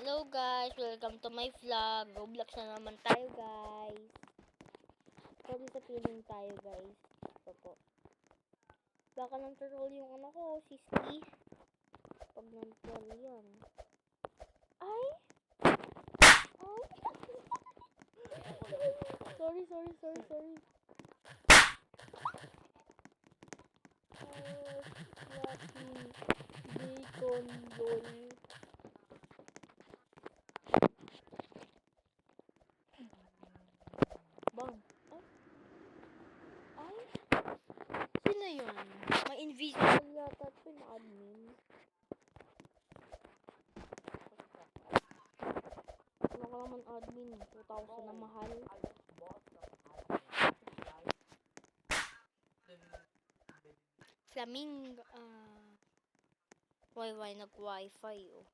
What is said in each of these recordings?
Hello guys, welcome to my vlog. Roblox na naman tayo guys. Sorry sa feeling tayo guys. Ito po. Baka nang troll yung ano ko, si Steve. Pag nang troll yan. Ay! Ay! sorry. Fluffy bacon roll. Bang. Ay. Sino yun? May invisible yata ito na admin. Ano ka naman admin? 2,000 na mahal. Flaming, nag-wifi, oh.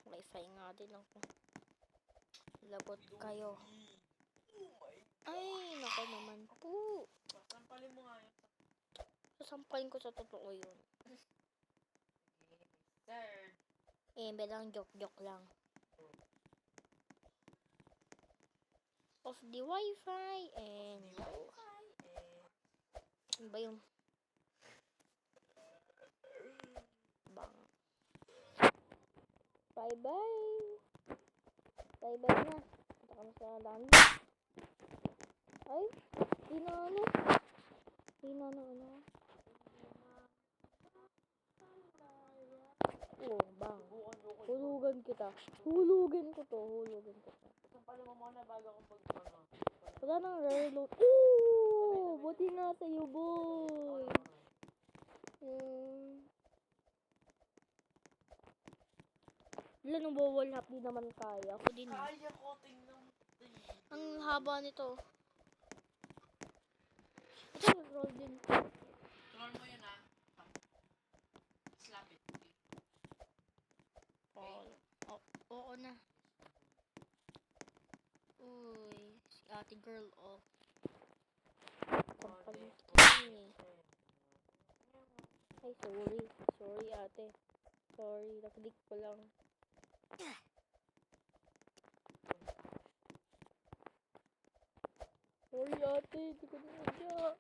Wifi nga din ako. Labot kayo. Ay, nako naman po. Sampalin mo nga yun. Sasampalin ko sa totoo yun. Sir. Belang joke lang. Off the wifi and ano ba yung bang. Bye bye na. Punta ka na sa dami. Ay, di na ano. Oh, bang. Hulugan ko to. Sampalin mo muna bago akong mag-ano. Wala nang reload. Ooh! Buti nga sa'yo, boy. Wala nang bawal hap, di naman kaya. Ako din. Kaya ko, tingnan. Ang haba nito. Ito, nag-roll din. Troll mo yun, ah. Slap it. Oo na. Uy, si ate girl, oh. Sampalin kita eh. Ay, sorry ate. Sorry, naklik ko lang. Sorry ate, hindi ko nadya.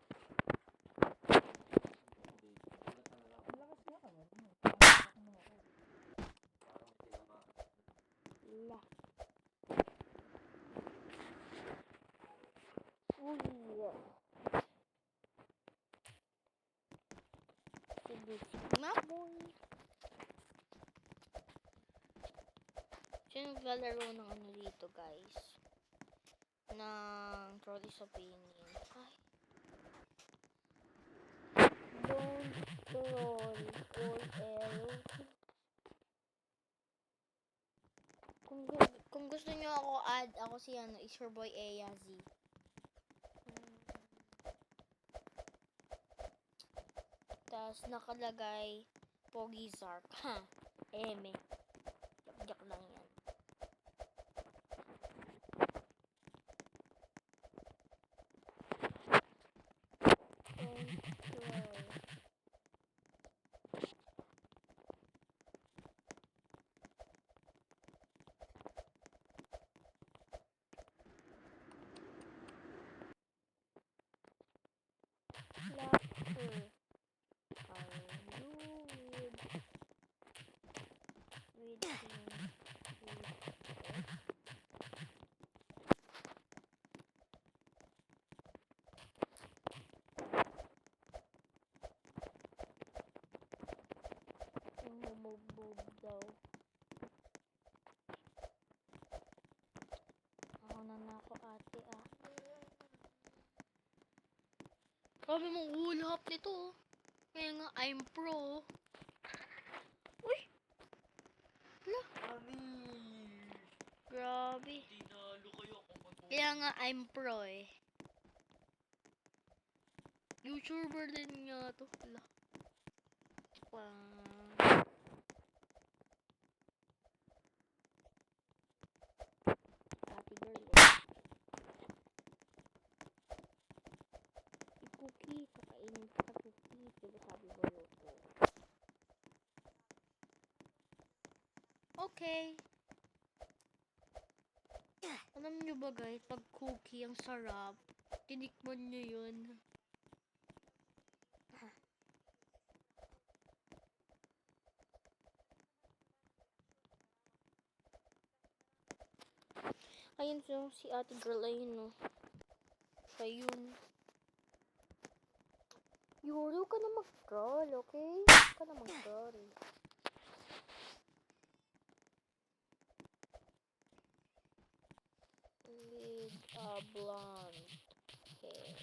Lah. Maboy. Siya naglalaro ng ano dito guys. Ng Trolley's Opinion. Ay. Don't troll all arrows. Kung gusto nyo ako add, ako si ano, is your boy Eya Z. Tas nakalagay Pogi Zark. Ha, eme. Jak lang yan. Laughter. Move daw. Ako na ako ate ah. Kami mong hulap nito. Kaya nga I'm pro. Uy! Hala. Grabe. Tinalo kayo kung Kaya nga I'm pro eh. YouTuber din nga to. Hala. Ate girl. Cookie. Kakainin ka cookie. Diba sabi mo luto? okay. Alam nyo ba guys, pag cookie ang sarap, tinikman nyo yun. Ayun so, si ate girl, ayun no. Siya yun. Yuri, huwag ka na mag-girl, okay? Huwag ka na mag-girl. With a blonde hair.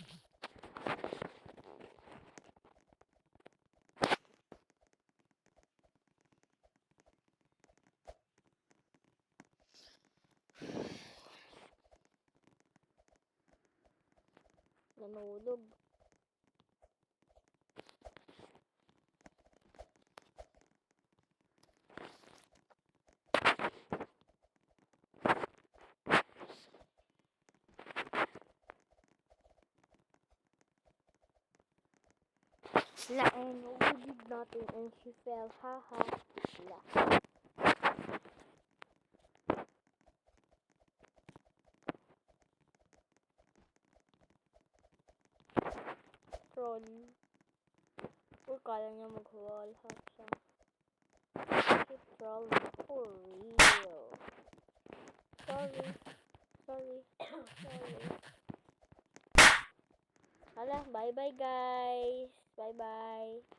Nanulog. La, and we did nothing and she fell. Ha ha. La. Troll. Or kala niya mag-wall hack siya. Keep trolling. For real. Sorry. Sorry. Sorry. Hala, bye-bye guys. Bye-bye.